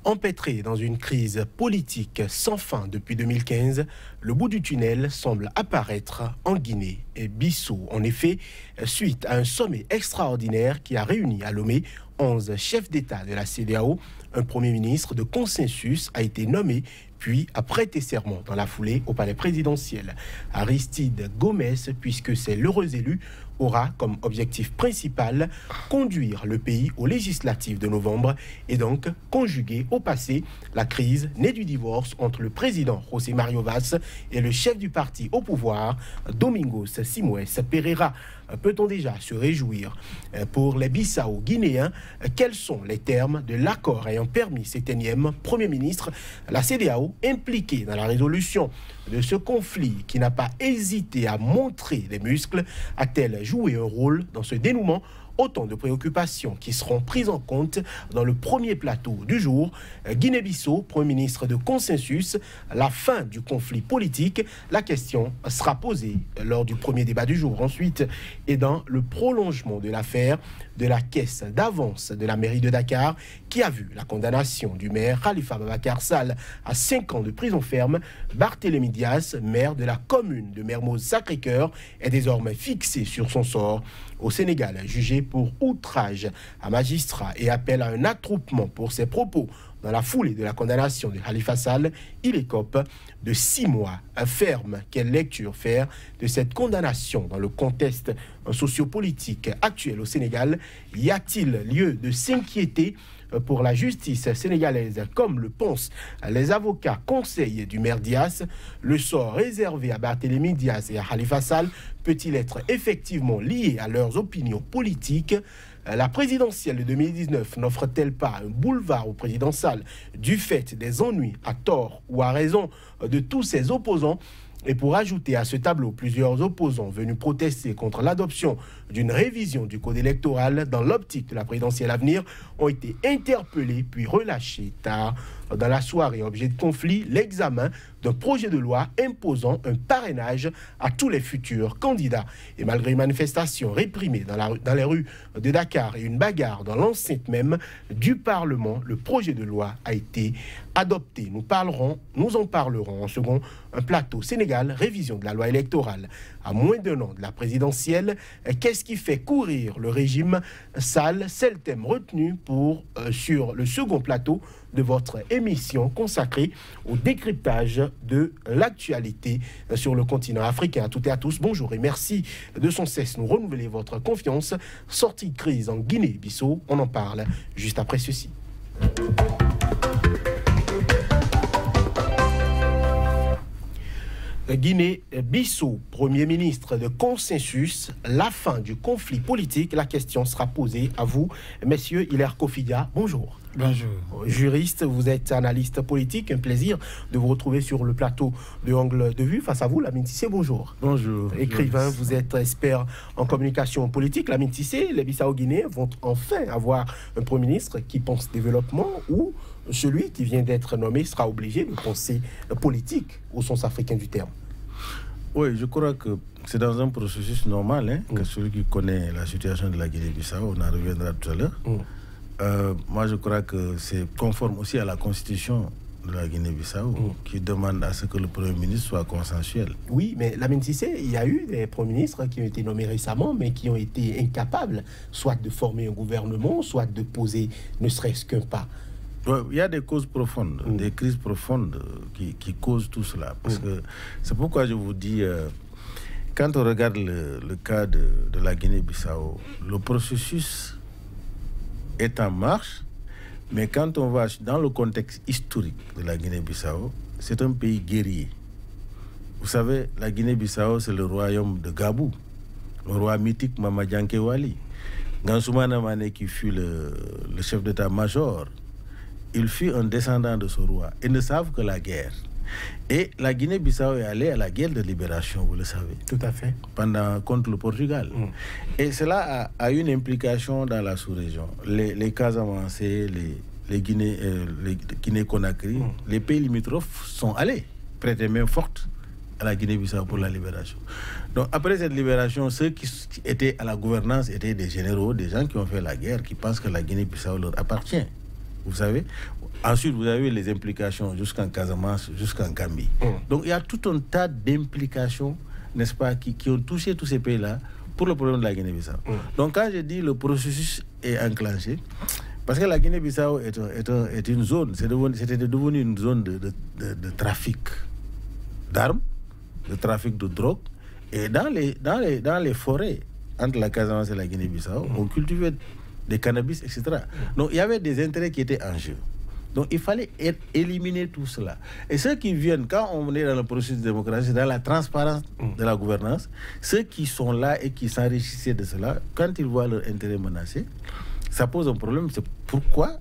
Empêtré dans une crise politique sans fin depuis 2015, le bout du tunnel semble apparaître en Guinée-Bissau. En effet, suite à un sommet extraordinaire qui a réuni à Lomé 11 chefs d'État de la CEDEAO, un Premier ministre de consensus a été nommé puis a prêté serment dans la foulée au palais présidentiel. Aristide Gomes, puisque c'est l'heureux élu, aura comme objectif principal conduire le pays aux législatives de novembre et donc conjuguer au passé la crise née du divorce entre le président José Mario Vaz et le chef du parti au pouvoir, Domingos Simoes Pereira. Peut-on déjà se réjouir pour les Bissau-Guinéens? Quels sont les termes de l'accord ayant permis cet énième Premier ministre, la CEDEAO, impliquée dans la résolution de ce conflit qui n'a pas hésité à montrer des muscles, a-t-elle joué un rôle dans ce dénouement? Autant de préoccupations qui seront prises en compte dans le premier plateau du jour. Guinée-Bissau, Premier ministre de consensus, la fin du conflit politique. La question sera posée lors du premier débat du jour. Ensuite, et dans le prolongement de l'affaire de la caisse d'avance de la mairie de Dakar, qui a vu la condamnation du maire Khalifa Babacar Sall à 5 ans de prison ferme, Barthélémy Dias, maire de la commune de Mermoz-Sacré-Cœur, est désormais fixé sur son sort au Sénégal, jugé pour outrage à magistrat et appel à un attroupement pour ses propos. Dans la foulée de la condamnation de Khalifa Sall, il écope de 6 mois ferme. Quelle lecture faire de cette condamnation dans le contexte sociopolitique actuel au Sénégal? Y a-t-il lieu de s'inquiéter pour la justice sénégalaise, comme le pensent les avocats conseils du maire Dias? Le sort réservé à Barthélémy Dias et à Khalifa Sall peut-il être effectivement lié à leurs opinions politiques? La présidentielle de 2019 n'offre-t-elle pas un boulevard au président Sall du fait des ennuis à tort ou à raison de tous ses opposants? Et pour ajouter à ce tableau, plusieurs opposants venus protester contre l'adoption d'une révision du code électoral dans l'optique de la présidentielle à venir ont été interpellés puis relâchés tard dans la soirée. Objet de conflit, l'examen d'un projet de loi imposant un parrainage à tous les futurs candidats. Et malgré une manifestation réprimée dans les rues de Dakar et une bagarre dans l'enceinte même du Parlement, le projet de loi a été adopté. Nous en parlerons en second un plateau Sénégal, révision de la loi électorale. À moins d'un an de la présidentielle, qu'est-ce qui fait courir le régime Sall? C'est le thème retenu sur le second plateau de votre émission consacrée au décryptage de l'actualité sur le continent africain. À toutes et à tous, bonjour et merci de sans cesse nous renouveler votre confiance. Sortie de crise en Guinée-Bissau, on en parle juste après ceci. Guinée-Bissau, Premier ministre de consensus, la fin du conflit politique. La question sera posée à vous, messieurs. Hilaire Kofidia, bonjour. Bonjour. Juriste, vous êtes analyste politique. Un plaisir de vous retrouver sur le plateau de Angle de Vue. Face à vous, Lamine Tissé, bonjour. Bonjour. Écrivain, vous êtes expert en communication politique. Lamine Tissé, les Bissau-Guinéens vont enfin avoir un Premier ministre qui pense développement ou celui qui vient d'être nommé sera obligé de penser politique au sens africain du terme? Oui, je crois que c'est dans un processus normal que celui qui connaît la situation de la Guinée-Bissau, on en reviendra tout à l'heure. Moi, je crois que c'est conforme aussi à la constitution de la Guinée-Bissau qui demande à ce que le Premier ministre soit consensuel. Oui, mais Lamine Tissé, il y a eu des Premiers ministres qui ont été nommés récemment, mais qui ont été incapables soit de former un gouvernement, soit de poser ne serait-ce qu'un pas. Il y a des causes profondes, des crises profondes qui causent tout cela. Parce que c'est pourquoi je vous dis, quand on regarde le cas de la Guinée-Bissau, le processus est en marche, mais quand on va dans le contexte historique de la Guinée-Bissau, c'est un pays guerrier. Vous savez, la Guinée-Bissau, c'est le royaume de Gabou, le roi mythique Mama Dianké Wali. Gansoumana Mané, qui fut le chef d'état-major, il fut un descendant de ce roi. Ils ne savent que la guerre. Et la Guinée-Bissau est allée à la guerre de libération, vous le savez. Tout à fait. Contre le Portugal. Et cela a une implication dans la sous-région. Les Casamancés, les Guinée-Conakry, les pays limitrophes sont allés prêter main forte à la Guinée-Bissau pour la libération. Donc après cette libération, ceux qui étaient à la gouvernance étaient des généraux, des gens qui ont fait la guerre, qui pensent que la Guinée-Bissau leur appartient. vous savez. Ensuite, vous avez les implications jusqu'en Casamance, jusqu'en Gambie. Donc, il y a tout un tas d'implications, n'est-ce pas, qui ont touché tous ces pays-là pour le problème de la Guinée-Bissau. Donc, quand je dis le processus est enclenché, parce que la Guinée-Bissau est une zone, c'était devenu une zone de trafic d'armes, de trafic de drogue, et dans les forêts entre la Casamance et la Guinée-Bissau, on cultivait des cannabis, etc. Donc, il y avait des intérêts qui étaient en jeu. Donc, il fallait éliminer tout cela. Et ceux qui viennent, quand on est dans le processus de démocratie, dans la transparence de la gouvernance, ceux qui sont là et qui s'enrichissaient de cela, quand ils voient leur intérêt menacé, ça pose un problème. C'est pourquoi,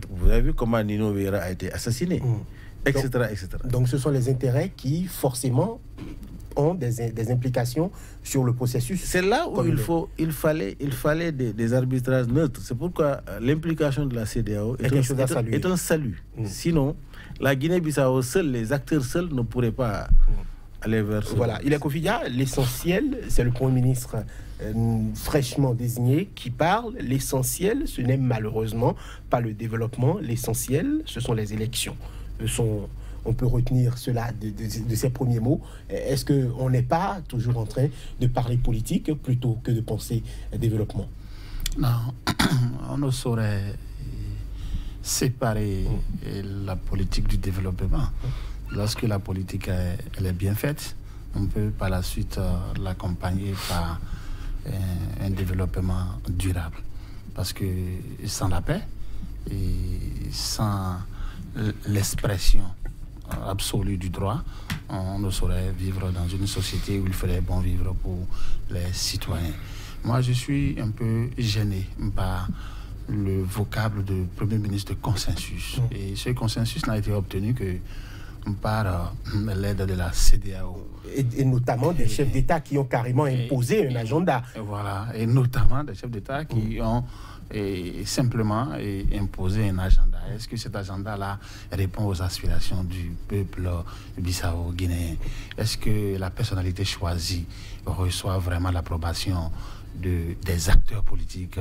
vous avez vu comment Nino Vieira a été assassiné, etc., etc. Donc, ce sont les intérêts qui, forcément, ont des implications sur le processus. C'est là où il fallait des arbitrages neutres. C'est pourquoi l'implication de la CEDEAO est un salut. Sinon, la Guinée-Bissau seule, les acteurs seuls ne pourraient pas aller vers ce... Voilà, il est Kofidia, l'essentiel, c'est le Premier ministre fraîchement désigné qui parle. L'essentiel, ce n'est malheureusement pas le développement. L'essentiel, ce sont les élections. On peut retenir cela de ces premiers mots. Est-ce qu'on n'est pas toujours en train de parler politique plutôt que de penser développement? Non, on ne saurait séparer la politique du développement. Lorsque la politique elle est bien faite, on peut par la suite l'accompagner par un développement durable. Parce que sans la paix et sans l'expression absolue du droit, on ne saurait vivre dans une société où il ferait bon vivre pour les citoyens. Moi, je suis un peu gêné par le vocable de Premier ministre de consensus. Et ce consensus n'a été obtenu que par l'aide de la CEDEAO. Et notamment des chefs d'État qui ont carrément imposé un agenda. Voilà, et notamment des chefs d'État qui ont simplement imposé un agenda. Est-ce que cet agenda-là répond aux aspirations du peuple bissau-guinéen? Est-ce que la personnalité choisie reçoit vraiment l'approbation des acteurs politiques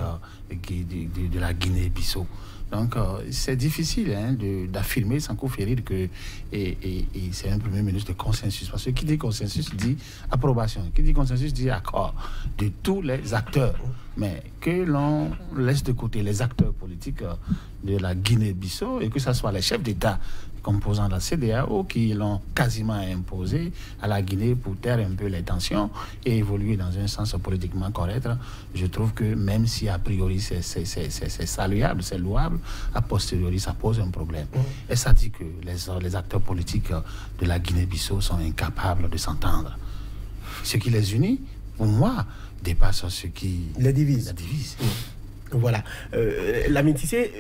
de la Guinée-Bissau? Donc, c'est difficile d'affirmer sans coup férir que c'est un Premier ministre de consensus. Parce que qui dit consensus dit approbation. Qui dit consensus dit accord de tous les acteurs. Mais que l'on laisse de côté les acteurs politiques de la Guinée-Bissau et que ce soit les chefs d'État composant la CEDEAO qui l'ont quasiment imposé à la Guinée pour taire un peu les tensions et évoluer dans un sens politiquement correct, je trouve que même si a priori c'est saluable, c'est louable, a posteriori ça pose un problème. Et ça dit que les acteurs politiques de la Guinée-Bissau sont incapables de s'entendre. Ce qui les unit, pour moi, dépasse ce qui les divise. Voilà. Lamine Cissé,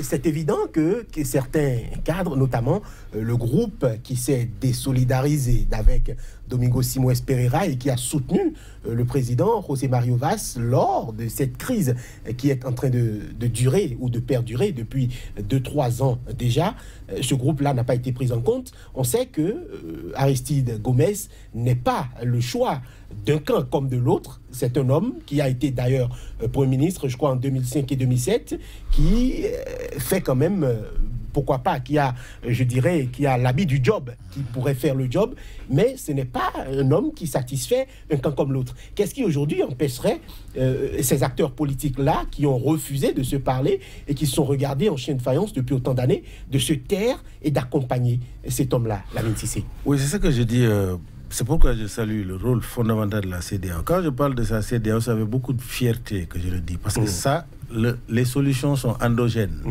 c'est évident que certains cadres, notamment le groupe qui s'est désolidarisé d'avec Domingo Simões Pereira et qui a soutenu le président José Mario Vaz lors de cette crise qui est en train de durer ou de perdurer depuis 2-3 ans déjà, ce groupe-là n'a pas été pris en compte. On sait que Aristide Gomes n'est pas le choix d'un camp comme de l'autre. C'est un homme qui a été d'ailleurs Premier ministre, je crois, en 2005 et 2007, qui fait quand même, pourquoi pas, qui a, je dirais, qui a l'habit du job, qui pourrait faire le job, mais ce n'est pas un homme qui satisfait un camp comme l'autre. Qu'est-ce qui aujourd'hui empêcherait ces acteurs politiques-là, qui ont refusé de se parler et qui se sont regardés en chien de faïence depuis autant d'années, de se taire et d'accompagner cet homme-là, Lamine Cissé? Oui, c'est ça que je dis. C'est pourquoi je salue le rôle fondamental de la CEDEAO. Quand je parle de sa CEDEAO, c'est avec beaucoup de fierté que je le dis. Parce que ça, les solutions sont endogènes.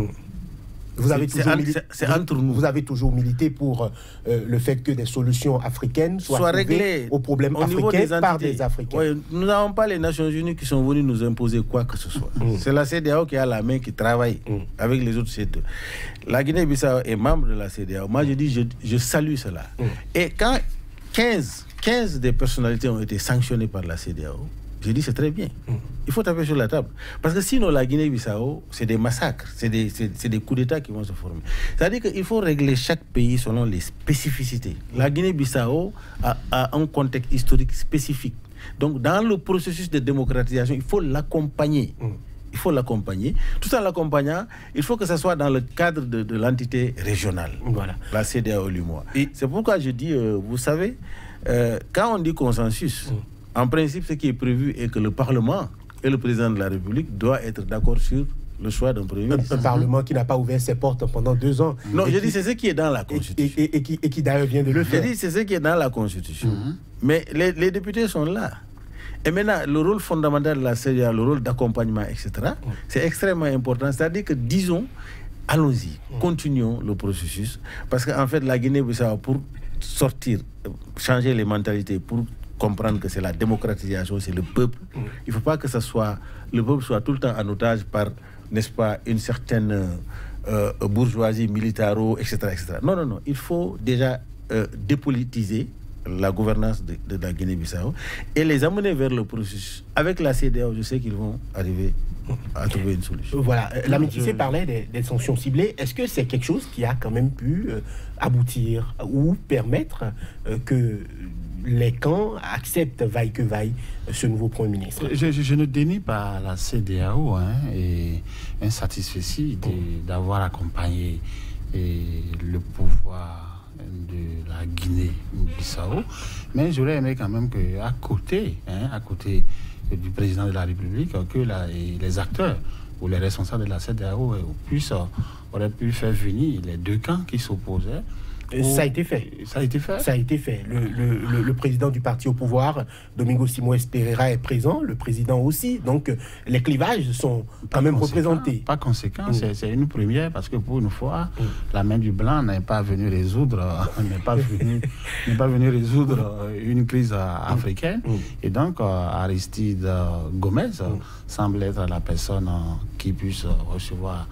Vous avez toujours milité pour le fait que des solutions africaines soient réglées aux problèmes africains par des Africains. Oui, nous n'avons pas les Nations Unies qui sont venues nous imposer quoi que ce soit. C'est la CEDEAO qui a la main, qui travaille avec les autres CEDEAO. La Guinée-Bissau est membre de la CEDEAO. Moi, je dis, je salue cela. Et quand 15 des personnalités ont été sanctionnées par la CEDEAO, j'ai dit c'est très bien. Il faut taper sur la table. Parce que sinon, la Guinée-Bissau, c'est des massacres, c'est des coups d'État qui vont se former. C'est-à-dire qu'il faut régler chaque pays selon les spécificités. La Guinée-Bissau a un contexte historique spécifique. Donc, dans le processus de démocratisation, il faut l'accompagner. Il il faut l'accompagner. Tout en l'accompagnant, il faut que ça soit dans le cadre de l'entité régionale, voilà. La CEDEAO-UEMOA. Et c'est pourquoi je dis, vous savez, quand on dit consensus, en principe, ce qui est prévu est que le Parlement et le président de la République doivent être d'accord sur le choix d'un premier ministre. Un Parlement qui n'a pas ouvert ses portes pendant 2 ans. Non, je dis c'est ce qui est dans la Constitution. Et qui d'ailleurs vient de le faire. Je dis c'est ce qui est dans la Constitution. Mais les députés sont là. Et maintenant, le rôle fondamental de la CEDEAO, le rôle d'accompagnement, etc., c'est extrêmement important. C'est-à-dire que, disons, allons-y, continuons le processus. Parce qu'en fait, la Guinée-Bissau, pour sortir, changer les mentalités, pour comprendre que c'est la démocratisation, c'est le peuple, il ne faut pas que le peuple soit tout le temps en otage par, n'est-ce pas, une certaine bourgeoisie militaro, etc., etc. Non, non, non. Il faut déjà dépolitiser la gouvernance de la Guinée-Bissau et les amener vers le processus. Avec la CEDEAO, je sais qu'ils vont arriver à trouver une solution. Voilà. L'Amitié parlait des sanctions ciblées. Est-ce que c'est quelque chose qui a quand même pu aboutir ou permettre que les camps acceptent, vaille que vaille, ce nouveau Premier ministre? Je ne dénie pas la CEDEAO et insatisfait d'avoir accompagné le pouvoir de la Guinée-Bissau, mais j'aurais aimé quand même qu'à côté, à côté du président de la République, que les acteurs ou les responsables de la CEDEAO auraient pu faire venir les 2 camps qui s'opposaient. Ça a été fait. Ça a été fait. Ça a été fait. Le président du parti au pouvoir, Domingos Simoes Pereira, est présent, le président aussi. Donc, les clivages sont quand même représentés. Pas conséquent, c'est une première parce que pour une fois, la main du blanc n'est pas venue résoudre, une crise africaine. Et donc, Aristide Gomez semble être la personne qui puisse recevoir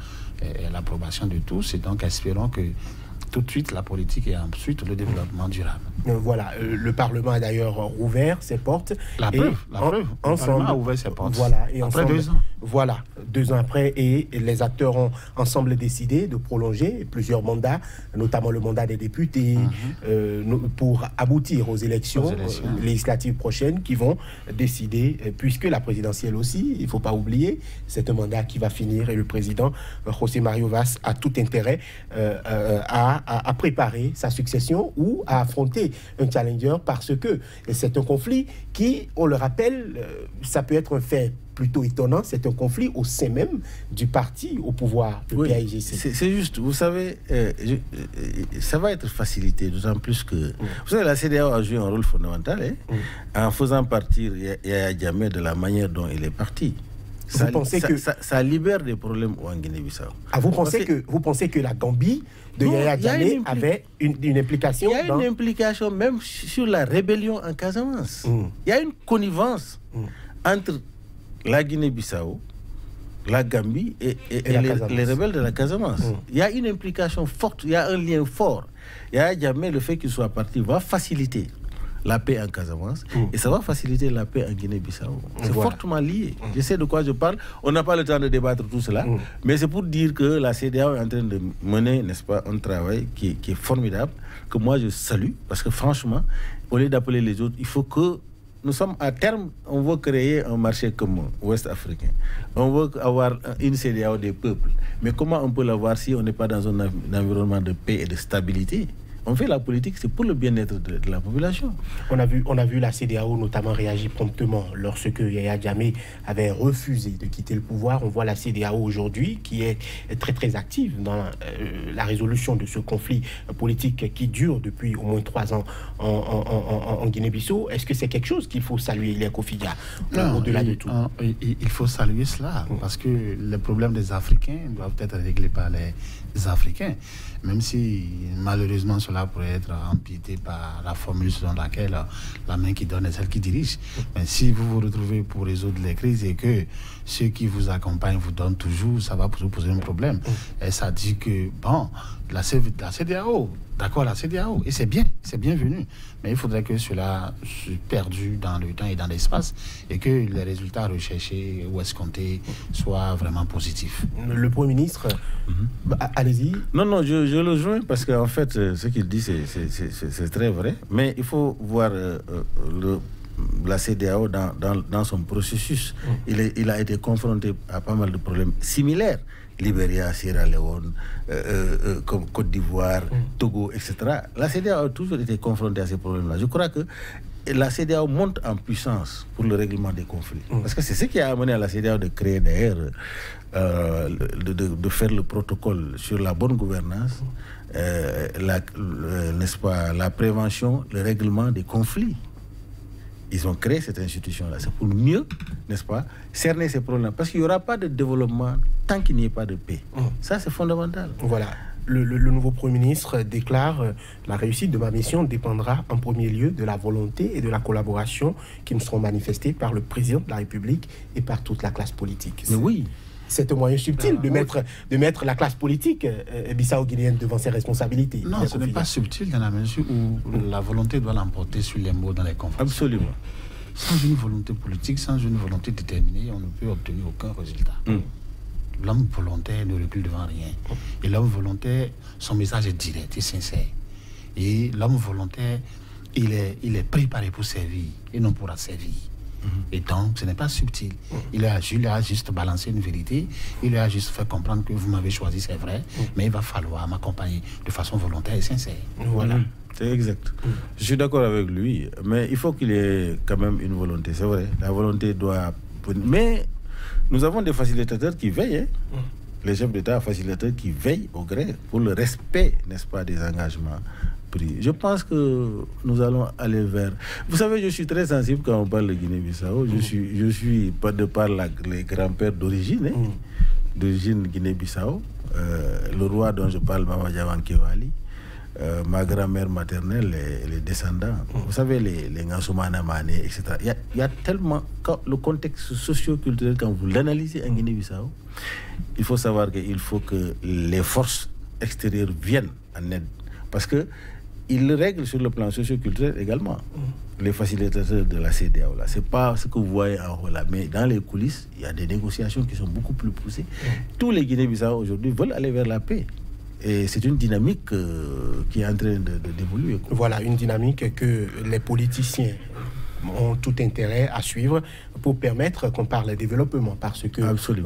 l'approbation de tous. Et donc, espérons que tout de suite la politique et ensuite le développement durable. Voilà, le Parlement a d'ailleurs rouvert ses portes. La preuve, le Parlement a ouvert ses portes. Voilà, et après ensemble, 2 ans. Voilà, 2 ans après, et les acteurs ont ensemble décidé de prolonger plusieurs mandats, notamment le mandat des députés, pour aboutir aux élections législatives prochaines qui vont décider, puisque la présidentielle aussi, il ne faut pas oublier, c'est un mandat qui va finir et le président José Mario Vaz a tout intérêt à préparer sa succession ou à affronter un challenger parce que c'est un conflit qui, on le rappelle, ça peut être un fait plutôt étonnant, c'est un conflit au sein même du parti au pouvoir, le PAIGC. C'est juste, vous savez, ça va être facilité, d'autant plus que... Vous savez, la CEDEAO a joué un rôle fondamental en faisant partir Yaya Jammeh de la manière dont il est parti. Ça libère des problèmes en Guinée-Bissau. Ah, vous pensez que la Gambie de Yaya Jammeh avait une implication? Il y a une implication même sur la rébellion en Casamance. Il y a une connivence entre la Guinée-Bissau, la Gambie et les rebelles de la Casamance. Il y a une implication forte, il y a un lien fort. Yaya Jammeh, le fait qu'il soit parti, va faciliter la paix en Casamance et ça va faciliter la paix en Guinée-Bissau. C'est fortement lié. Je sais de quoi je parle. On n'a pas le temps de débattre tout cela, mais c'est pour dire que la CEDEAO est en train de mener, n'est-ce pas, un travail qui est formidable, que moi je salue, parce que franchement, au lieu d'appeler les autres, il faut que nous sommes à terme, on veut créer un marché commun ouest-africain. On veut avoir une CEDEAO des peuples. Mais comment on peut l'avoir si on n'est pas dans un environnement de paix et de stabilité? On fait la politique, c'est pour le bien-être de la population. On a vu la CEDEAO notamment réagir promptement lorsque Yaya Jammeh avait refusé de quitter le pouvoir. On voit la CEDEAO aujourd'hui qui est très très active dans la résolution de ce conflit politique qui dure depuis au moins 3 ans en Guinée-Bissau. Est-ce que c'est quelque chose qu'il faut saluer, les Kofiga, au-delà de tout? Il faut saluer cela parce que les problèmes des Africains doivent être réglés par les Africains, même si malheureusement cela pourrait être empiété par la formule selon laquelle la main qui donne est celle qui dirige. Mais si vous vous retrouvez pour résoudre les crises et que ceux qui vous accompagnent vous donnent toujours, ça va vous poser un problème. Et ça dit que, bon, la CEDEAO, d'accord, la CEDEAO, et c'est bien, c'est bienvenu. Mais il faudrait que cela soit perdu dans le temps et dans l'espace et que les résultats recherchés ou escomptés soient vraiment positifs. Le Premier ministre, allez-y. Non, je le joins parce qu'en fait, ce qu'il dit, c'est très vrai. Mais il faut voir la CEDEAO dans son processus. Il a été confronté à pas mal de problèmes similaires. Libéria, Sierra Leone, Côte d'Ivoire, Togo, etc. La CEDEAO a toujours été confrontée à ces problèmes-là. Je crois que la CEDEAO monte en puissance pour le règlement des conflits. Parce que c'est ce qui a amené à la CEDEAO de créer d'ailleurs, de faire le protocole sur la bonne gouvernance, n'est-ce pas, la prévention, le règlement des conflits. Ils ont créé cette institution-là. C'est pour mieux, n'est-ce pas, cerner ces problèmes. Parce qu'il n'y aura pas de développement tant qu'il n'y ait pas de paix. Ça, c'est fondamental. Voilà. Le nouveau Premier ministre déclare la réussite de ma mission dépendra en premier lieu de la volonté et de la collaboration qui me seront manifestées par le président de la République et par toute la classe politique. Mais oui. C'est un moyen subtil de mettre la classe politique bissau-guinéenne devant ses responsabilités. Non, ce n'est pas subtil dans la mesure où la volonté doit l'emporter sur les mots dans les conflits. Absolument. Sans une volonté politique, sans une volonté déterminée, on ne peut obtenir aucun résultat. L'homme volontaire ne recule devant rien. Et l'homme volontaire, son message est direct et sincère. Et l'homme volontaire, il est préparé pour servir et non pour asservir. Et donc, ce n'est pas subtil. Il a juste balancé une vérité. Il a juste fait comprendre que vous m'avez choisi, c'est vrai, mais il va falloir m'accompagner de façon volontaire et sincère. Voilà. C'est exact. Je suis d'accord avec lui, mais il faut qu'il y ait quand même une volonté. C'est vrai, la volonté doit... Mais nous avons des facilitateurs qui veillent. Les chefs d'État facilitateurs qui veillent au gré pour le respect, n'est-ce pas, des engagements pris. Je pense que nous allons aller vers... Vous savez, je suis très sensible quand on parle de Guinée-Bissau. Je suis pas de par les grands-pères d'origine, d'origine Guinée-Bissau. Le roi dont je parle, Mama Diawankewali. Ma grand-mère maternelle, les descendants. Vous savez, les Ngansumana Mané, etc. Il y a tellement... le contexte socio-culturel, quand vous l'analysez en Guinée-Bissau, il faut savoir qu'il faut que les forces extérieures viennent en aide. Parce qu'ils le règlent sur le plan socio-culturel également. Les facilitateurs de la CEDEAO, là. Ce n'est pas ce que vous voyez en haut là. Mais dans les coulisses, il y a des négociations qui sont beaucoup plus poussées. Tous les Guinéens-Bissau aujourd'hui veulent aller vers la paix. Et c'est une dynamique qui est en train d'évoluer. Voilà, une dynamique que les politiciens ont tout intérêt à suivre pour permettre qu'on parle de développement. Parce que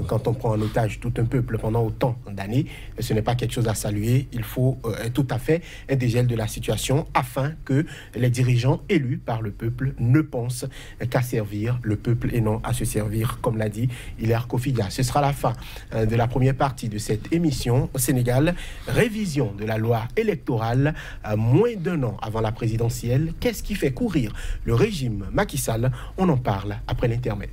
quand on prend en otage tout un peuple pendant autant d'années, ce n'est pas quelque chose à saluer. Il faut tout à fait un dégel de la situation afin que les dirigeants élus par le peuple ne pensent qu'à servir le peuple et non à se servir, comme l'a dit Hilaire Kofidia. Ce sera la fin de la première partie de cette émission au Sénégal. Révision de la loi électorale à moins d'un an avant la présidentielle. Qu'est-ce qui fait courir le régime Macky Sall? On en parle après l'intermède.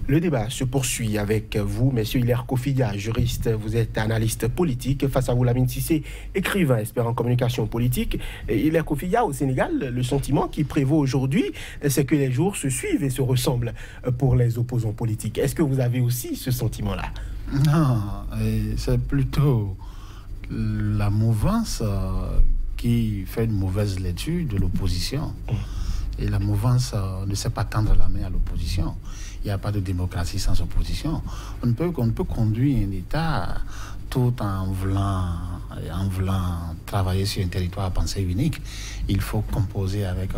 Le débat se poursuit avec vous, monsieur Hilaire Kofidia, juriste, vous êtes analyste politique. Face à vous, Lamine Cissé, écrivain, expert en communication politique. Et Hilaire Kofidia, au Sénégal, le sentiment qui prévaut aujourd'hui, c'est que les jours se suivent et se ressemblent pour les opposants politiques. Est-ce que vous avez aussi ce sentiment-là? Non, c'est plutôt la mouvance qui fait une mauvaise lecture de l'opposition. Et la mouvance ne sait pas tendre la main à l'opposition. Il n'y a pas de démocratie sans opposition. On ne peut conduire un État tout en voulant travailler sur un territoire à pensée unique. Il faut composer avec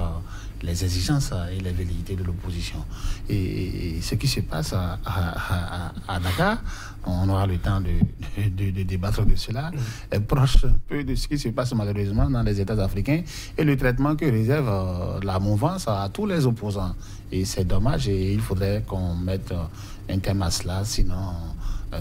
les exigences et les velléités de l'opposition. Et ce qui se passe à Dakar, on aura le temps de débattre de cela, est proche un peu de ce qui se passe malheureusement dans les États africains et le traitement que réserve la mouvance à tous les opposants. Et c'est dommage et il faudrait qu'on mette un terme à cela, sinon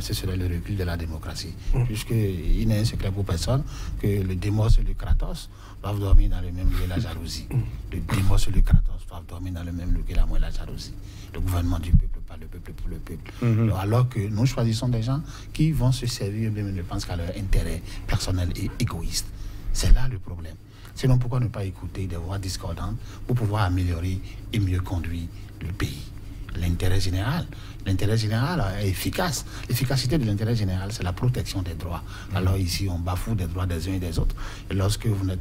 ce serait le recul de la démocratie. Puisqu'il n'est un secret pour personne que le démos et le Kratos doivent dormir dans le même lieu et la jalousie. Le démos et le Kratos doivent dormir dans le même lieu et l'amour et la jalousie. Le gouvernement du peuple, pas le peuple pour le peuple. Alors que nous choisissons des gens qui vont se servir, mais ne pensent qu'à leur intérêt personnel et égoïste. C'est là le problème. Sinon, pourquoi ne pas écouter des voix discordantes pour pouvoir améliorer et mieux conduire le pays? l'intérêt général. L'intérêt général est efficace. L'efficacité de l'intérêt général, c'est la protection des droits. Alors ici, on bafoue des droits des uns et des autres. Et lorsque vous ne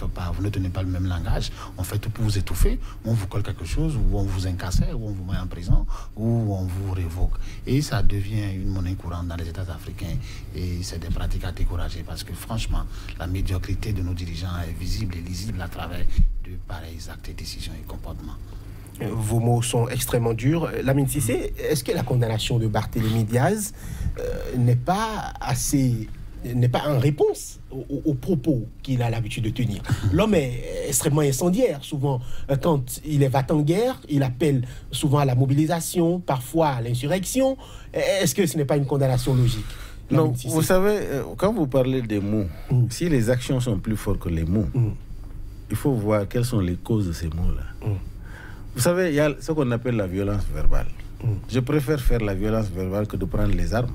tenez pas le même langage, on fait tout pour vous étouffer, on vous colle quelque chose, ou on vous incarcère, ou on vous met en prison, ou on vous révoque. Et ça devient une monnaie courante dans les États africains. Et c'est des pratiques à décourager parce que franchement, la médiocrité de nos dirigeants est visible et lisible à travers de pareils actes, décisions et comportements. Vos mots sont extrêmement durs. Lamine Cissé, est-ce que la condamnation de Barthélémy Diaz n'est pas en réponse aux propos qu'il a l'habitude de tenir? L'homme est extrêmement incendiaire. Souvent, quand il est va-t-en-guerre, il appelle souvent à la mobilisation, parfois à l'insurrection. Est-ce que ce n'est pas une condamnation logique? Non, vous savez, quand vous parlez des mots, si les actions sont plus fortes que les mots, il faut voir quelles sont les causes de ces mots-là. Vous savez, il y a ce qu'on appelle la violence verbale. Je préfère faire la violence verbale que de prendre les armes.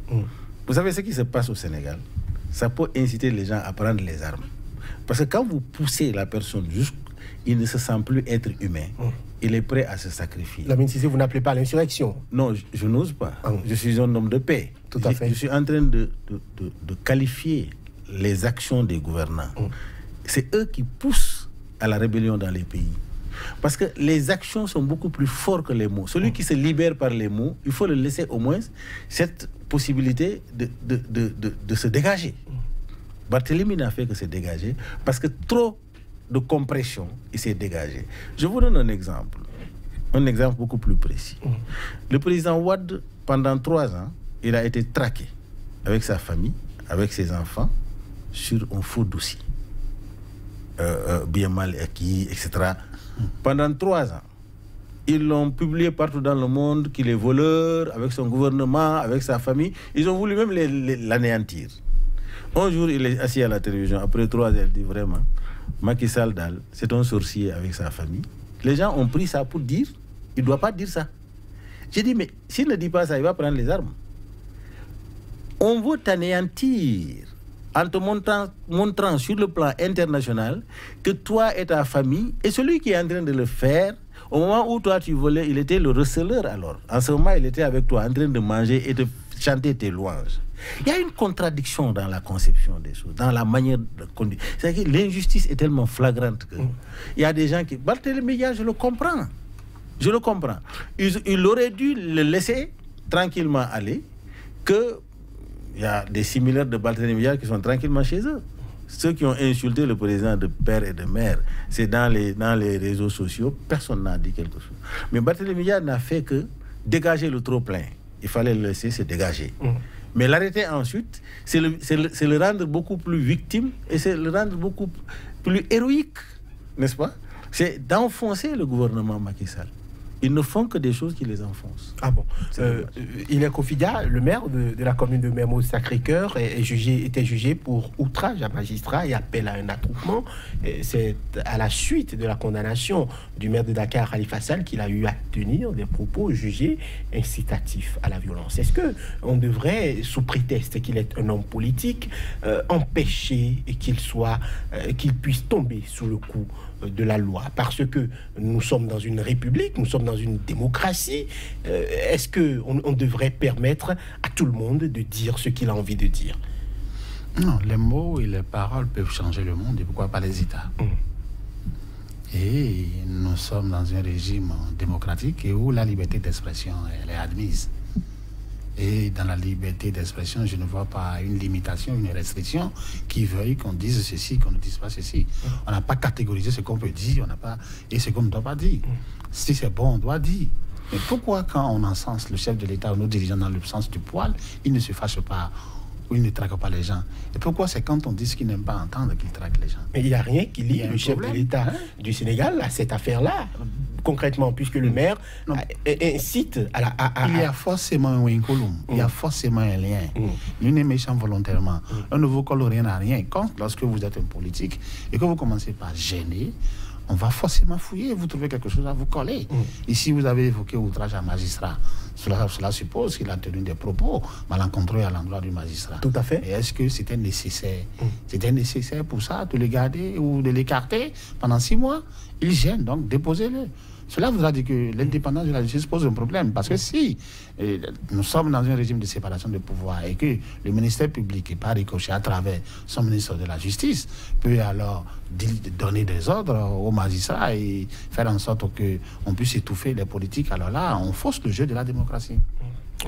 Vous savez ce qui se passe au Sénégal? Ça peut inciter les gens à prendre les armes. Parce que quand vous poussez la personne il ne se sent plus être humain. Il est prêt à se sacrifier. Lamine Cissé, vous n'appelez pas l'insurrection? Non, je n'ose pas. Je suis un homme de paix. Tout à fait. Je suis en train de qualifier les actions des gouvernants. C'est eux qui poussent à la rébellion dans les pays. Parce que les actions sont beaucoup plus fortes que les mots. Celui qui se libère par les mots, il faut le laisser au moins cette possibilité de se dégager. Barthélémy n'a fait que se dégager parce que trop de compression, il s'est dégagé. Je vous donne un exemple beaucoup plus précis. Le président Wade, pendant 3 ans, il a été traqué avec sa famille, avec ses enfants, sur un faux dossier. Bien mal acquis, etc. Pendant 3 ans, ils l'ont publié partout dans le monde qu'il est voleur, avec son gouvernement, avec sa famille. Ils ont voulu même l'anéantir. Un jour, il est assis à la télévision, après 3 ans, il dit vraiment, Macky Sall, c'est un sorcier avec sa famille. Les gens ont pris ça pour dire, il ne doit pas dire ça. J'ai dit, mais s'il ne dit pas ça, il va prendre les armes. On veut t'anéantir en te montrant sur le plan international que toi et ta famille, et celui qui est en train de le faire, au moment où toi tu volais, il était le receleur alors. En ce moment, il était avec toi en train de manger et de chanter tes louanges. Il y a une contradiction dans la conception des choses, dans la manière de conduire. C'est-à-dire que l'injustice est tellement flagrante que il y a des gens qui... Barthélémy, je le comprends. Je le comprends. Il aurait dû le laisser tranquillement aller, que il y a des similaires de Barthélémy qui sont tranquillement chez eux. Ceux qui ont insulté le président de père et de mère, c'est dans les réseaux sociaux, personne n'a dit quelque chose. Mais Barthélémy n'a fait que dégager le trop-plein. Il fallait le laisser se dégager. Mais l'arrêter ensuite, c'est le rendre beaucoup plus victime et c'est le rendre beaucoup plus héroïque, n'est-ce pas? C'est d'enfoncer le gouvernement Macky Sall. Ils ne font que des choses qui les enfoncent. Ah bon. Hilaire Kofidia, le maire de la commune de Mermoz-Sacré-Cœur, était jugé pour outrage à magistrat et appel à un attroupement. C'est à la suite de la condamnation du maire de Dakar, Khalifa Sall, qu'il a eu à tenir des propos jugés incitatifs à la violence. Est-ce qu'on devrait, sous prétexte qu'il est un homme politique, empêcher qu'il puisse tomber sous le coup de la loi? Parce que nous sommes dans une république, nous sommes dans une démocratie. Est-ce qu'on devrait permettre à tout le monde de dire ce qu'il a envie de dire? Non, les mots et les paroles peuvent changer le monde, et pourquoi pas les États? Et nous sommes dans un régime démocratique et où la liberté d'expression elle est admise. Et dans la liberté d'expression, je ne vois pas une limitation, une restriction qui veuille qu'on dise ceci, qu'on ne dise pas ceci. On n'a pas catégorisé ce qu'on peut dire, et ce qu'on ne doit pas dire. Si c'est bon, on doit dire. Mais pourquoi quand on encense le chef de l'État ou nos dirigeants dans le sens du poil, il ne se fâche pas ou il ne traque pas les gens? Et pourquoi c'est quand on dit ce qu'ils n'aiment pas entendre qu'ils traquent les gens? Mais il n'y a rien qui lie le chef de l'État du Sénégal à cette affaire-là, concrètement, puisque le maire incite à... Il y a forcément un winkolum, il y a forcément un lien. L'une est méchant volontairement. On ne vous colle rien à rien. Quand, lorsque vous êtes un politique et que vous commencez par gêner, on va forcément fouiller, vous trouvez quelque chose à vous coller. Ici, vous avez évoqué outrage à magistrat. Cela suppose qu'il a tenu des propos malencontreux à l'endroit du magistrat. Tout à fait. Et est-ce que c'était nécessaire? C'était nécessaire pour ça, de le garder ou de l'écarter pendant 6 mois? Il gêne, donc déposez-le. Cela voudra dire que l'indépendance de la justice pose un problème. Parce que si nous sommes dans un régime de séparation de pouvoir et que le ministère public, et par ricochet à travers son ministre de la Justice, peut alors donner des ordres aux magistrats et faire en sorte qu'on puisse étouffer les politiques, alors là, on fausse le jeu de la démocratie.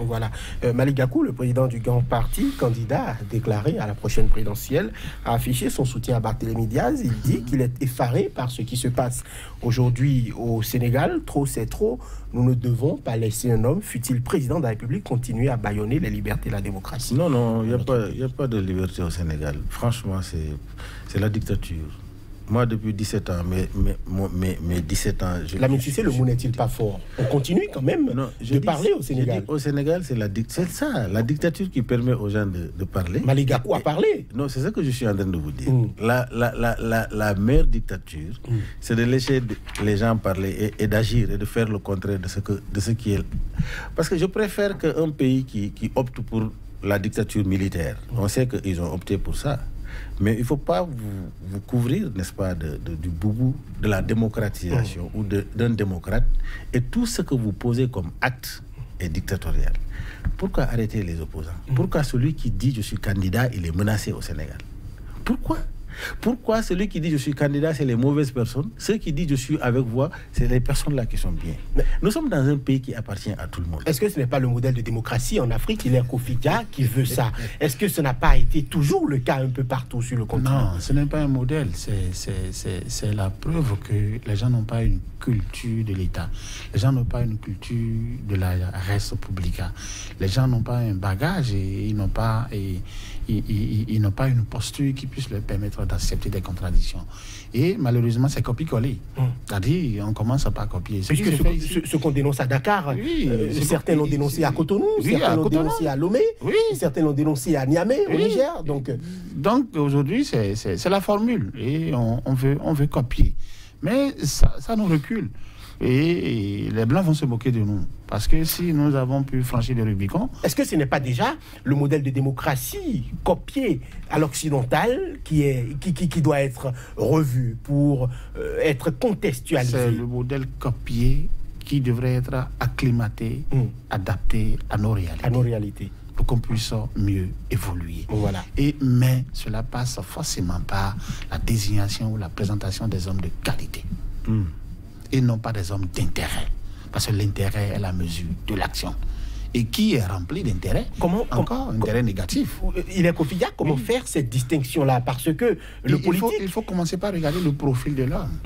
Voilà. Malick Gakou, le président du grand parti, candidat déclaré à la prochaine présidentielle, a affiché son soutien à Barthélémy Diaz. Il dit qu'il est effaré par ce qui se passe aujourd'hui au Sénégal. Trop, c'est trop. Nous ne devons pas laisser un homme, fût-il président de la République, continuer à bâillonner les libertés et la démocratie. Non, non, il n'y a pas de liberté au Sénégal. Franchement, c'est la dictature. Moi, depuis 17 ans, mes 17 ans... Lamine Cissé, le mot n'est-il pas fort? On continue quand même de parler au Sénégal. Au Sénégal, c'est ça, la dictature qui permet aux gens de parler. Malick Gakou a parlé. Non, c'est ça que je suis en train de vous dire. La meilleure dictature, c'est de laisser les gens parler et d'agir et de faire le contraire de ce qui est... Parce que je préfère qu'un pays qui opte pour la dictature militaire, on sait qu'ils ont opté pour ça. Mais il ne faut pas vous couvrir, n'est-ce pas, du boubou de la démocratisation ou d'un démocrate. Et tout ce que vous posez comme acte est dictatorial. Pourquoi arrêter les opposants? Pourquoi celui qui dit je suis candidat, il est menacé au Sénégal? Pourquoi celui qui dit je suis candidat, c'est les mauvaises personnes? Ceux qui disent je suis avec vous, c'est les personnes-là qui sont bien. Mais nous sommes dans un pays qui appartient à tout le monde. Est-ce que ce n'est pas le modèle de démocratie en Afrique, Hilaire Kofi-Dia, qui veut ça? Est-ce que ce n'a pas été toujours le cas un peu partout sur le continent? Non, ce n'est pas un modèle. C'est la preuve que les gens n'ont pas une culture de l'État. Les gens n'ont pas une culture de la res publica. Les gens n'ont pas un bagage et ils n'ont pas... Ils n'ont pas une posture qui puisse leur permettre d'accepter des contradictions. Et malheureusement, c'est copier-coller. C'est-à-dire, on commence à pas copier. Puisque ce qu'on dénonce à Dakar, certains l'ont dénoncé à Cotonou, certains l'ont dénoncé à Lomé, certains l'ont dénoncé à Niamey, au Niger. Donc aujourd'hui, c'est la formule. Et on veut copier. Mais ça nous recule. Et les Blancs vont se moquer de nous. Parce que si nous avons pu franchir le Rubicon... Est-ce que ce n'est pas déjà le modèle de démocratie copié à l'occidental qui doit être revu pour être contextualisé? C'est le modèle copié qui devrait être acclimaté, adapté à nos réalités. Pour qu'on puisse mieux évoluer. Voilà. Mais cela passe forcément par la désignation ou la présentation des hommes de qualité. Et non pas des hommes d'intérêt. Parce que l'intérêt est la mesure de l'action. Et qui est rempli d'intérêt? Encore intérêt négatif. Il est Kofi-Dia, comment faire cette distinction-là? Parce que le politique... Il faut commencer par regarder le profil de l'homme.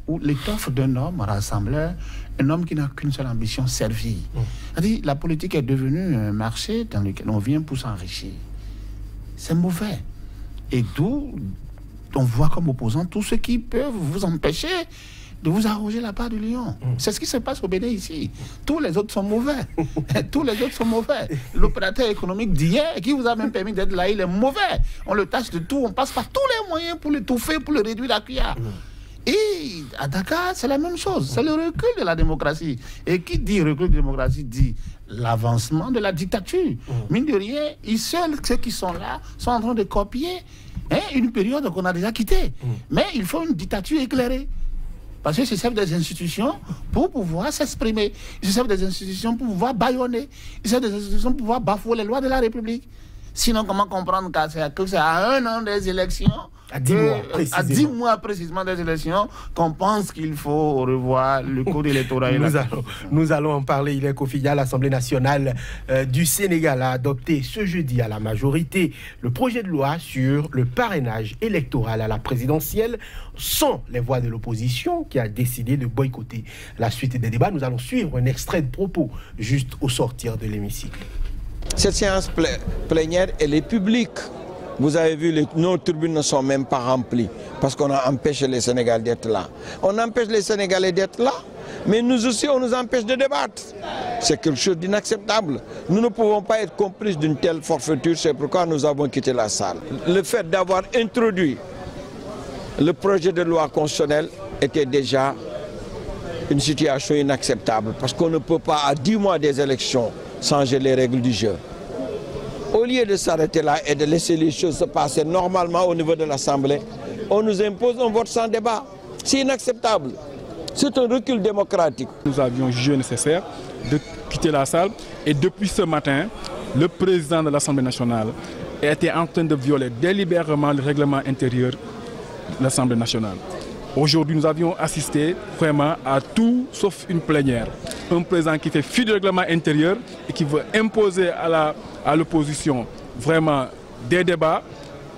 Ou l'étoffe d'un homme rassembleur, un homme qui n'a qu'une seule ambition, servir. C'est-à-dire, la politique est devenue un marché dans lequel on vient pour s'enrichir. C'est mauvais. Et d'où on voit comme opposants tous ceux qui peuvent vous empêcher de vous arroger la part du lion. C'est ce qui se passe au Bénin ici. Tous les autres sont mauvais. Tous les autres sont mauvais. L'opérateur économique d'hier, qui vous a même permis d'être là, il est mauvais. On le tâche de tout, on passe par tous les moyens pour l'étouffer, pour le réduire à cuillère. Et à Dakar, c'est la même chose. C'est le recul de la démocratie. Et qui dit recul de la démocratie dit l'avancement de la dictature. Mine de rien, ceux qui sont là sont en train de copier une période qu'on a déjà quittée. Mais il faut une dictature éclairée. Parce qu'ils se servent des institutions pour pouvoir s'exprimer. Ils se servent des institutions pour pouvoir bâillonner. Ils se servent des institutions pour pouvoir bafouer les lois de la République. Sinon, comment comprendre que c'est à 1 an des élections, à 10 mois précisément des élections, qu'on pense qu'il faut revoir le code électoral? Nous allons en parler. Il est Kofi-Dia, l'Assemblée nationale du Sénégal a adopté ce jeudi à la majorité le projet de loi sur le parrainage électoral à la présidentielle sans les voix de l'opposition qui a décidé de boycotter la suite des débats. Nous allons suivre un extrait de propos juste au sortir de l'hémicycle. Cette séance plénière, elle est publique. Vous avez vu, nos tribunes ne sont même pas remplies parce qu'on a empêché les Sénégalais d'être là. On empêche les Sénégalais d'être là, mais nous aussi, on nous empêche de débattre. C'est quelque chose d'inacceptable. Nous ne pouvons pas être complices d'une telle forfaiture, c'est pourquoi nous avons quitté la salle. Le fait d'avoir introduit le projet de loi constitutionnelle était déjà une situation inacceptable parce qu'on ne peut pas, à 10 mois des élections, changer les règles du jeu. Au lieu de s'arrêter là et de laisser les choses se passer normalement au niveau de l'Assemblée, on nous impose un vote sans débat. C'est inacceptable. C'est un recul démocratique. Nous avions jugé nécessaire de quitter la salle et depuis ce matin, le président de l'Assemblée nationale était en train de violer délibérément le règlement intérieur de l'Assemblée nationale. Aujourd'hui, nous avions assisté vraiment à tout sauf une plénière. Un président qui fait fi du règlement intérieur et qui veut imposer à l'opposition vraiment des débats,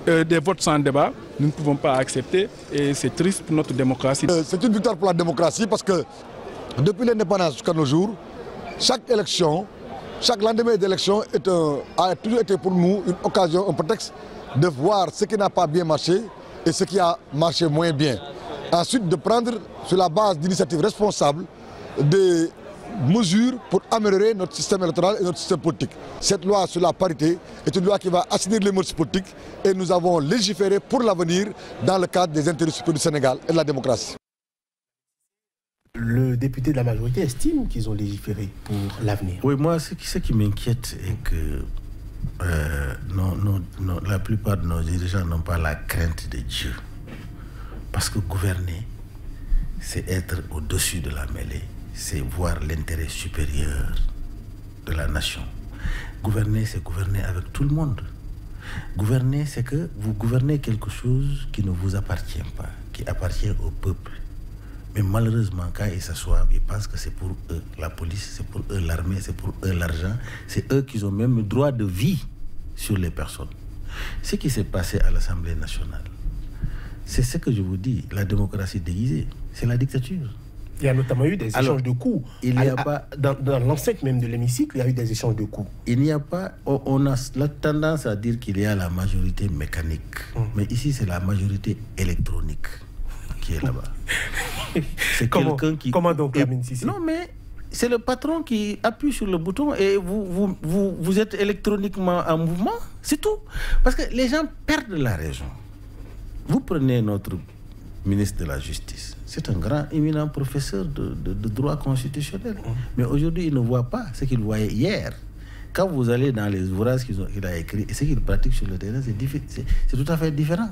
des votes sans débat. Nous ne pouvons pas accepter et c'est triste pour notre démocratie. C'est une victoire pour la démocratie parce que depuis l'indépendance jusqu'à nos jours, chaque élection, chaque lendemain d'élection a toujours été pour nous une occasion, un prétexte de voir ce qui n'a pas bien marché et ce qui a marché moins bien. Ensuite, de prendre sur la base d'initiatives responsables des mesures pour améliorer notre système électoral et notre système politique. Cette loi sur la parité est une loi qui va assainir les mœurs politiques et nous avons légiféré pour l'avenir dans le cadre des intérêts supérieurs du Sénégal et de la démocratie. Le député de la majorité estime qu'ils ont légiféré pour l'avenir. Oui, moi, ce qui m'inquiète est que la plupart de nos dirigeants n'ont pas la crainte de Dieu. Parce que gouverner, c'est être au-dessus de la mêlée, c'est voir l'intérêt supérieur de la nation. Gouverner, c'est gouverner avec tout le monde. Gouverner, c'est que vous gouvernez quelque chose qui ne vous appartient pas, qui appartient au peuple. Mais malheureusement, quand ils s'assoient, ils pensent que c'est pour eux la police, c'est pour eux l'armée, c'est pour eux l'argent. C'est eux qui ont même le droit de vie sur les personnes. Ce qui s'est passé à l'Assemblée nationale, c'est ce que je vous dis, la démocratie déguisée, c'est la dictature. Il y a notamment eu des échanges de coups. Dans l'enceinte même de l'hémicycle, il y a eu des échanges de coups. Il n'y a pas... On a la tendance à dire qu'il y a la majorité mécanique. Mais ici, c'est la majorité électronique qui est là-bas. C'est quelqu'un qui... Comment donc, Lamine Cissé? Non, mais c'est le patron qui appuie sur le bouton et vous êtes électroniquement en mouvement. C'est tout. Parce que les gens perdent la raison. Vous prenez notre ministre de la Justice. C'est un grand, éminent professeur de droit constitutionnel. Mais aujourd'hui, il ne voit pas ce qu'il voyait hier. Quand vous allez dans les ouvrages qu'il a écrits et ce qu'il pratique sur le terrain, c'est tout à fait différent.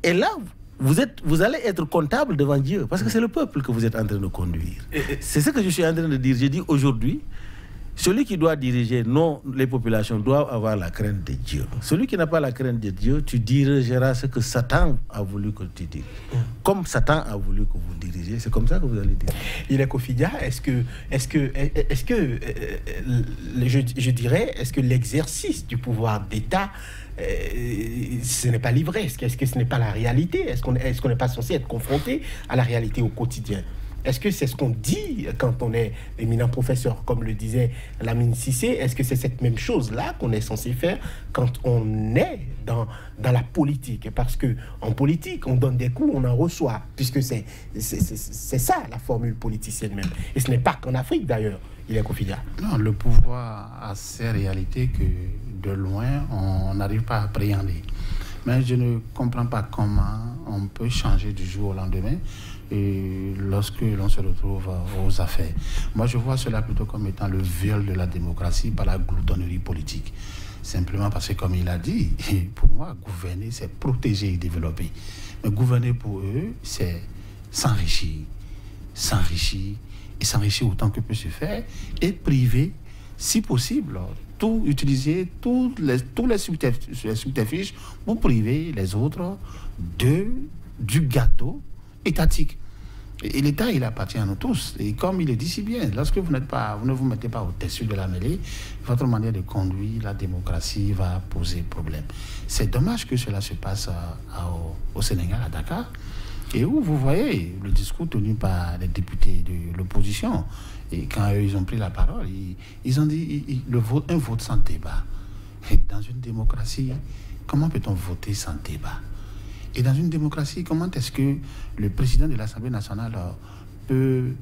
Et là, vous allez être comptable devant Dieu, parce que c'est le peuple que vous êtes en train de conduire. C'est ce que je suis en train de dire. J'ai dit aujourd'hui, celui qui doit diriger, non les populations, doit avoir la crainte de Dieu. Celui qui n'a pas la crainte de Dieu, tu dirigeras ce que Satan a voulu que tu diriges. Comme Satan a voulu que vous dirigez, c'est comme ça que vous allez dire. Il est Kofidia, est-ce que l'exercice du pouvoir d'État, ce n'est pas l'ivresse? Est-ce que ce n'est pas la réalité? Est-ce qu'on n'est pas censé être confronté à la réalité au quotidien? Est-ce que c'est ce qu'on dit quand on est éminent professeur, comme le disait Lamine Cissé? Est-ce que c'est cette même chose-là qu'on est censé faire quand on est dans la politique? Parce qu'en politique, on donne des coups, on en reçoit, puisque c'est ça la formule politicienne même. Et ce n'est pas qu'en Afrique d'ailleurs, il est Kofidia. Non, le pouvoir a ces réalités que de loin, on n'arrive pas à appréhender. Mais je ne comprends pas comment on peut changer du jour au lendemain et lorsque l'on se retrouve aux affaires. Moi, je vois cela plutôt comme étant le viol de la démocratie par la gloutonnerie politique. Simplement parce que, comme il a dit, pour moi, gouverner, c'est protéger et développer. Mais gouverner pour eux, c'est s'enrichir et s'enrichir autant que peut se faire et priver, si possible, utiliser tous les subterfuges pour priver les autres du gâteau étatique. Et l'État, il appartient à nous tous. Et comme il le dit si bien, lorsque vous ne vous mettez pas au-dessus de la mêlée, votre manière de conduire la démocratie va poser problème. C'est dommage que cela se passe au Sénégal, à Dakar, et où vous voyez le discours tenu par les députés de l'opposition. Et quand ils ont pris la parole, ils ont dit un vote sans débat. Et dans une démocratie, comment peut-on voter sans débat? Et dans une démocratie, comment est-ce que le président de l'Assemblée nationale peut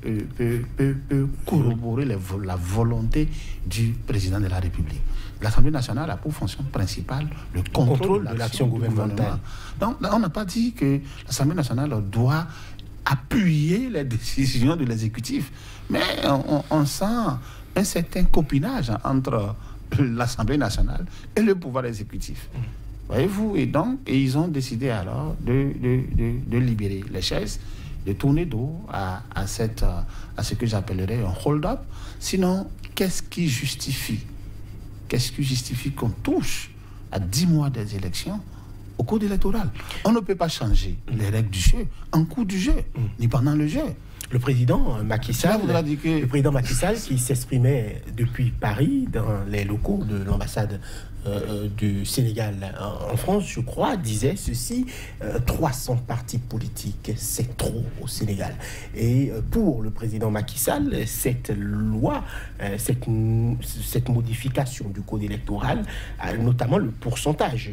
corroborer la volonté du président de la République? L'Assemblée nationale a pour fonction principale le contrôle de l'action gouvernementale. Donc, on n'a pas dit que l'Assemblée nationale doit appuyer les décisions de l'exécutif. Mais on sent un certain copinage entre l'Assemblée nationale et le pouvoir exécutif. Voyez-vous, et ils ont décidé alors de libérer les chaises de tourner dos à ce que j'appellerais un hold-up. Sinon, qu'est-ce qui justifie qu'on touche à 10 mois des élections au code électoral? On ne peut pas changer les règles du jeu en cours du jeu, ni pendant le jeu. Le président Macky Sall, qui s'exprimait depuis Paris dans les locaux de l'ambassade du Sénégal en France, je crois, disait ceci: 300 partis politiques, c'est trop au Sénégal. Et pour le président Macky Sall, cette loi, cette modification du code électoral, notamment le pourcentage.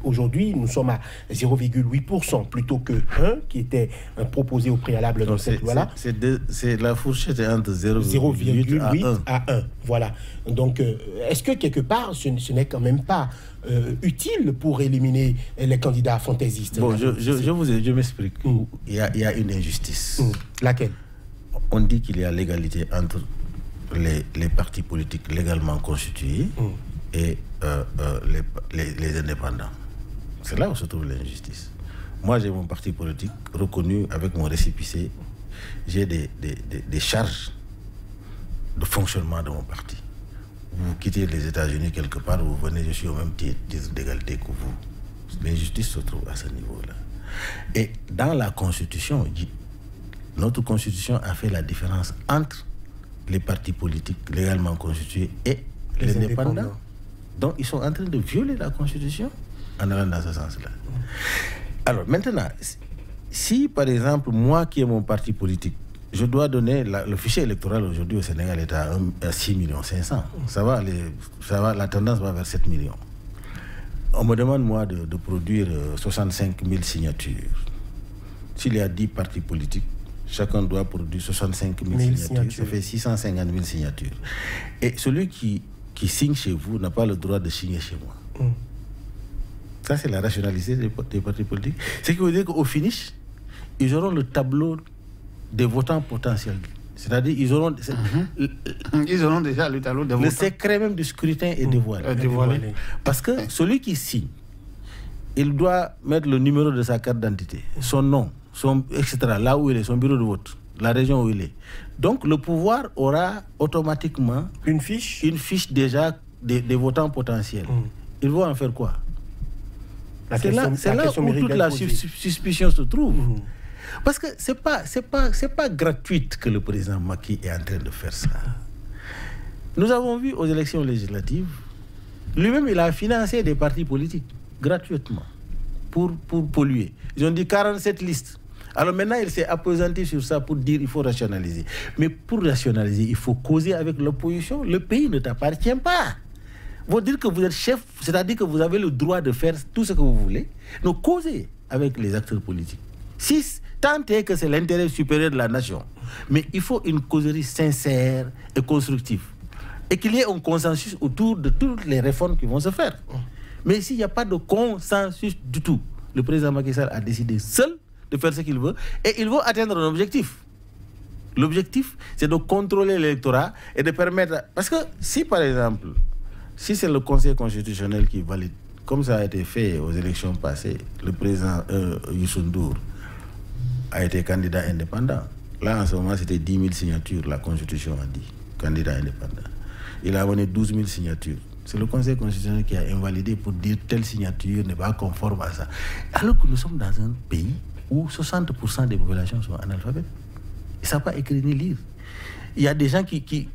Aujourd'hui, nous sommes à 0,8% plutôt que 1 qui était proposé au préalable dans cette loi-là. C'est la fourchette entre 0,8 à 1. Voilà. Donc, est-ce que quelque part, ce n'est quand même pas utile pour éliminer les candidats fantaisistes? Bon, je m'explique. Il y a une injustice. Laquelle? On dit qu'il y a l'égalité entre les partis politiques légalement constitués et les indépendants. C'est là où se trouve l'injustice. Moi, j'ai mon parti politique reconnu avec mon récépissé. J'ai des charges de fonctionnement de mon parti. Vous quittez les États-Unis quelque part, vous venez, je suis au même titre d'égalité que vous. L'injustice se trouve à ce niveau-là. Et dans la Constitution, notre Constitution a fait la différence entre les partis politiques légalement constitués et les indépendants. Donc, ils sont en train de violer la Constitution en allant dans ce sens-là. Alors, maintenant, si, par exemple, moi qui ai mon parti politique, je dois donner... le fichier électoral aujourd'hui au Sénégal est à 6 500 000. Ça va, la tendance va vers 7 millions. On me demande, moi, de produire 65 000 signatures. S'il y a 10 partis politiques, chacun doit produire 65 000 signatures. Ça fait 650 000 signatures. Et celui qui signe chez vous n'a pas le droit de signer chez moi. Ça, c'est la rationalité des partis politiques. Ce qui veut dire qu'au finish, ils auront le tableau des votants potentiels. C'est-à-dire, ils auront déjà le tableau des votants. Le secret même du scrutin est dévoilé. Parce que celui qui signe, il doit mettre le numéro de sa carte d'identité, son nom, etc., là où il est, son bureau de vote, la région où il est. Donc, le pouvoir aura automatiquement une fiche déjà des votants potentiels. Ils vont en faire quoi? C'est là où toute la suspicion se trouve. Parce que c'est pas gratuite que le président Macky est en train de faire ça. Nous avons vu aux élections législatives, lui-même il a financé des partis politiques gratuitement pour polluer. Ils ont dit 47 listes. Alors maintenant, il s'est appesanti sur ça pour dire qu'il faut rationaliser. Mais pour rationaliser, il faut causer avec l'opposition. Le pays ne t'appartient pas. Vous dire que vous êtes chef, c'est-à-dire que vous avez le droit de faire tout ce que vous voulez. Donc, causez avec les acteurs politiques. Tant est que c'est l'intérêt supérieur de la nation. Mais il faut une causerie sincère et constructive. Et qu'il y ait un consensus autour de toutes les réformes qui vont se faire. Mais s'il n'y a pas de consensus du tout, le président Macky Sall a décidé seul de faire ce qu'il veut et il veut atteindre un objectif. L'objectif, c'est de contrôler l'électorat et de permettre... Parce que si, par exemple, si c'est le Conseil constitutionnel qui valide, comme ça a été fait aux élections passées, le président Youssou N'Dour a été candidat indépendant. Là, en ce moment, c'était 10 000 signatures, la Constitution a dit, candidat indépendant. Il a amené 12 000 signatures. C'est le Conseil constitutionnel qui a invalidé pour dire telle signature n'est pas conforme à ça. Alors que nous sommes dans un pays où 60% des populations sont analphabètes. Ils ne savent pas écrire ni lire. Il y a des gens qui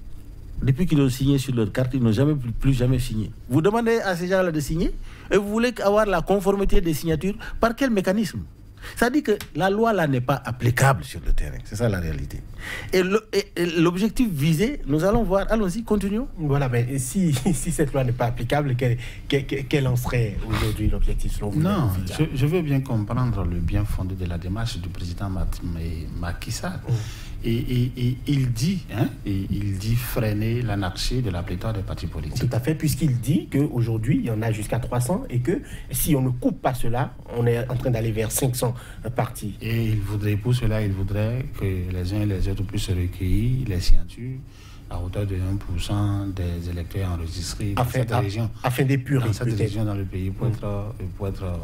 depuis qu'ils ont signé sur leur carte, ils n'ont plus jamais signé. Vous demandez à ces gens-là de signer et vous voulez avoir la conformité des signatures. Par quel mécanisme? Ça dit que la loi là n'est pas applicable sur le terrain. C'est ça la réalité. Et l'objectif visé, nous allons voir. Allons-y, continuons. Voilà, mais si cette loi n'est pas applicable, quel en serait aujourd'hui l'objectif selon vous? Non, je veux bien comprendre le bien fondé de la démarche du président Macky Sall. Et il dit freiner l'anarchie de la pléthore des partis politiques. Tout à fait, puisqu'il dit qu'aujourd'hui, il y en a jusqu'à 300 et que si on ne coupe pas cela, on est en train d'aller vers 500 partis. Et pour cela, il voudrait que les uns et les autres puissent recueillir les signatures à hauteur de 1% des électeurs enregistrés dans cette région. Afin d'épurer dans cette région dans le pays pour être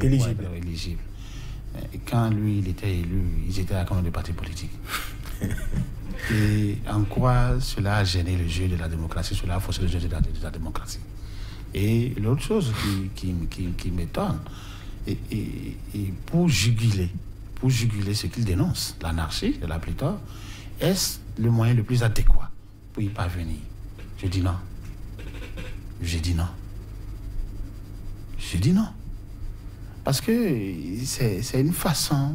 éligible. Et quand lui, il était élu, ils étaient à combien de partis politiques? Et en quoi cela a gêné le jeu de la démocratie, cela a faussé le jeu de la démocratie. Et l'autre chose qui m'étonne, et pour juguler ce qu'il dénonce, l'anarchie de la pléthore, est-ce le moyen le plus adéquat pour y parvenir? Je dis non. Je dis non. Je dis non. Parce que c'est une façon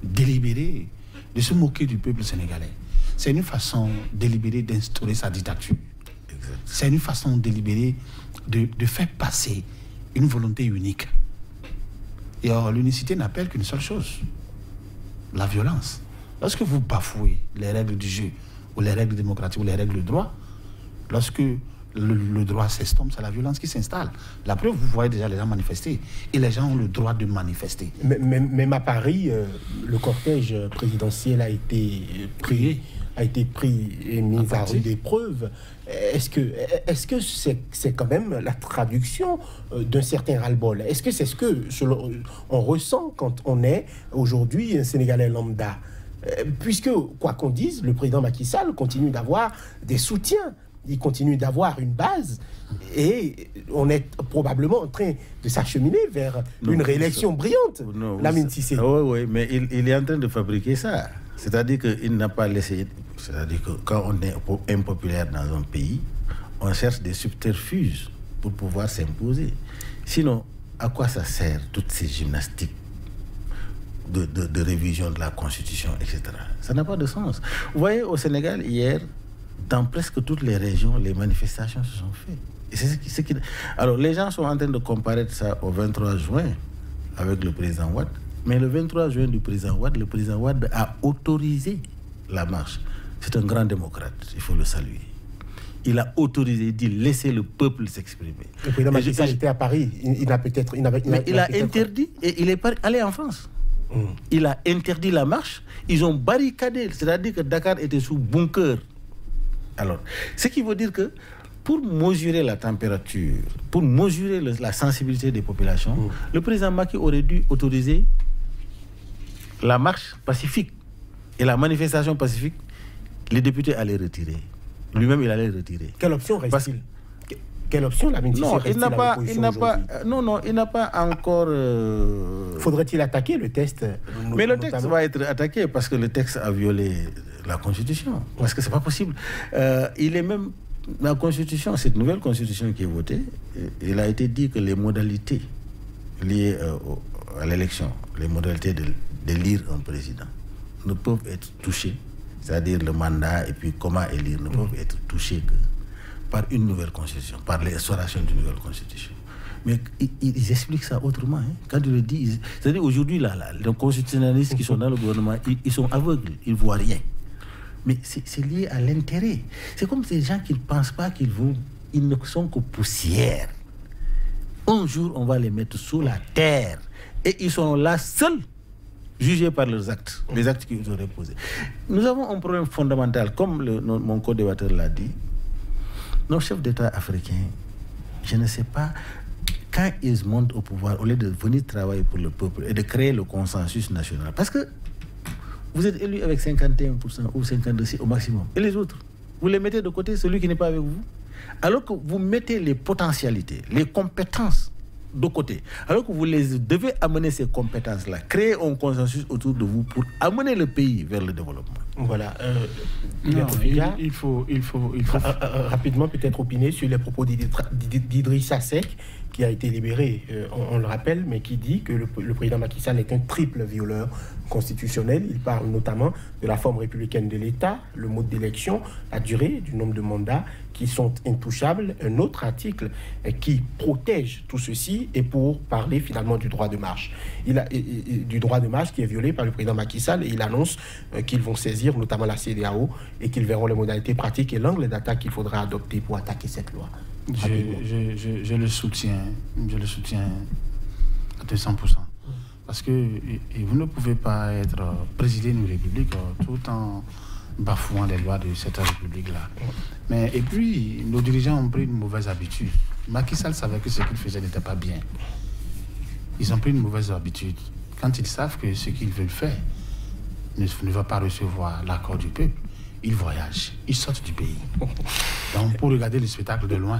délibérée de se moquer du peuple sénégalais. C'est une façon délibérée d'instaurer sa dictature. C'est une façon délibérée de faire passer une volonté unique. Et or, l'unicité n'appelle qu'une seule chose, la violence. Lorsque vous bafouez les règles du jeu, ou les règles démocratiques, ou les règles de droit, lorsque le droit s'estompe, c'est la violence qui s'installe. La preuve, vous voyez déjà les gens manifester. Et les gens ont le droit de manifester. Même à Paris, le cortège présidentiel a été pris et mis à rude épreuve. Est-ce que c'est quand même la traduction d'un certain ras-le-bol? Est-ce que c'est ce que on ressent quand on est aujourd'hui un Sénégalais lambda? Puisque, quoi qu'on dise, le président Macky Sall continue d'avoir des soutiens. Il continue d'avoir une base et on est probablement en train de s'acheminer vers une réélection brillante. Lamine Cissé. Oui, mais il est en train de fabriquer ça. C'est-à-dire qu'il n'a pas laissé... C'est-à-dire que quand on est impopulaire dans un pays, on cherche des subterfuges pour pouvoir s'imposer. Sinon, à quoi ça sert toutes ces gymnastiques de révision de la Constitution, etc. Ça n'a pas de sens. Vous voyez, au Sénégal, hier, dans presque toutes les régions, les manifestations se sont faites. Et c'est ce qui... Alors, les gens sont en train de comparer ça au 23 juin avec le président Wade. Mais le 23 juin du président Wade, le président Wade a autorisé la marche. C'est un grand démocrate, il faut le saluer. Il a autorisé, il dit laissez le peuple s'exprimer. Le président Macky Sall était à Paris. Il a interdit et il est allé en France. Il a interdit la marche. Ils ont barricadé, c'est-à-dire que Dakar était sous bunker. Alors, ce qui veut dire que pour mesurer la température, pour mesurer la sensibilité des populations, le président Macky aurait dû autoriser la marche pacifique et la manifestation pacifique. Les députés allaient retirer. Lui-même, il allait retirer. Quelle option reste-t-il? Quelle option la ministre Non, il n'a pas encore... Faudrait-il attaquer le texte? Mais le texte va être attaqué parce que le texte a violé la Constitution. Parce que c'est pas possible. Il est même... La Constitution, cette nouvelle Constitution qui est votée, il a été dit que les modalités liées à l'élection, les modalités d'élire un président, ne peuvent être touchées, c'est-à-dire le mandat et puis comment élire, ne peuvent être touchées que par une nouvelle constitution, par l'instauration d'une nouvelle constitution. Mais ils expliquent ça autrement. Hein. Quand ils le disent, c'est-à-dire aujourd'hui, les constitutionnalistes qui sont dans le gouvernement, ils sont aveugles, ils ne voient rien. Mais c'est lié à l'intérêt. C'est comme ces gens qui ne pensent pas ils ne sont que poussière. Un jour, on va les mettre sous la terre. Et ils sont là seuls, jugés par leurs actes, les actes qu'ils auraient posés. Nous avons un problème fondamental, comme mon co-débatteur l'a dit. Nos chefs d'État africains, je ne sais pas, quand ils montent au pouvoir, au lieu de venir travailler pour le peuple et de créer le consensus national, parce que vous êtes élu avec 51% ou 52% au maximum, et les autres, vous les mettez de côté, celui qui n'est pas avec vous, alors que vous mettez les potentialités, les compétences de côté, alors que vous devez amener ces compétences-là, créer un consensus autour de vous pour amener le pays vers le développement. Voilà. Il faut rapidement peut-être opiner sur les propos d'Idrissa Seck, qui a été libéré, on le rappelle, mais qui dit que le président Macky Sall est un triple violeur constitutionnel. Il parle notamment de la forme républicaine de l'État, le mode d'élection, la durée du nombre de mandats qui sont intouchables. Un autre article qui protège tout ceci et pour parler finalement du droit de marche. Du droit de marche qui est violé par le président Macky Sall, et il annonce qu'ils vont saisir notamment la CEDEAO et qu'ils verront les modalités pratiques et l'angle d'attaque qu'il faudra adopter pour attaquer cette loi. Je le soutiens à 200%. Parce que vous ne pouvez pas présider une république tout en bafouant les lois de cette république-là. Mais et puis, nos dirigeants ont pris une mauvaise habitude. Macky Sall savait que ce qu'il faisait n'était pas bien. Ils ont pris une mauvaise habitude. quand ils savent que ce qu'ils veulent faire ne va pas recevoir l'accord du peuple, ils voyagent, ils sortent du pays. Donc, pour regarder le spectacle de loin,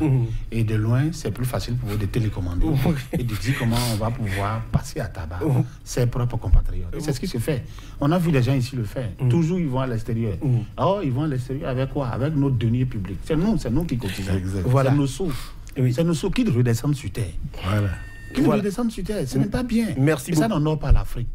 et de loin, c'est plus facile pour eux de télécommander et de dire comment on va pouvoir passer à tabac ses propres compatriotes. C'est ce qui se fait. On a vu les gens ici le faire. Toujours, ils vont à l'extérieur. Alors, ils vont à l'extérieur avec quoi? Avec nos deniers publics. C'est nous qui cotisons. Voilà. C'est nos sous. Oui. C'est nos sous qui redescendent sur terre. Voilà. Qui redescendent sur terre. Ce n'est pas bien. Merci beaucoup. Ça n'honore pas l'Afrique.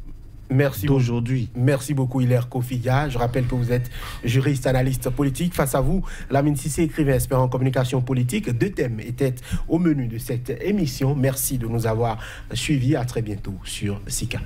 Merci d'aujourd'hui. Merci beaucoup, Hilaire Kofiga. Je rappelle que vous êtes juriste, analyste politique. Face à vous, Lamine Cissé, écrivain expert en communication politique. 2 thèmes étaient au menu de cette émission. Merci de nous avoir suivis. À très bientôt sur SICA.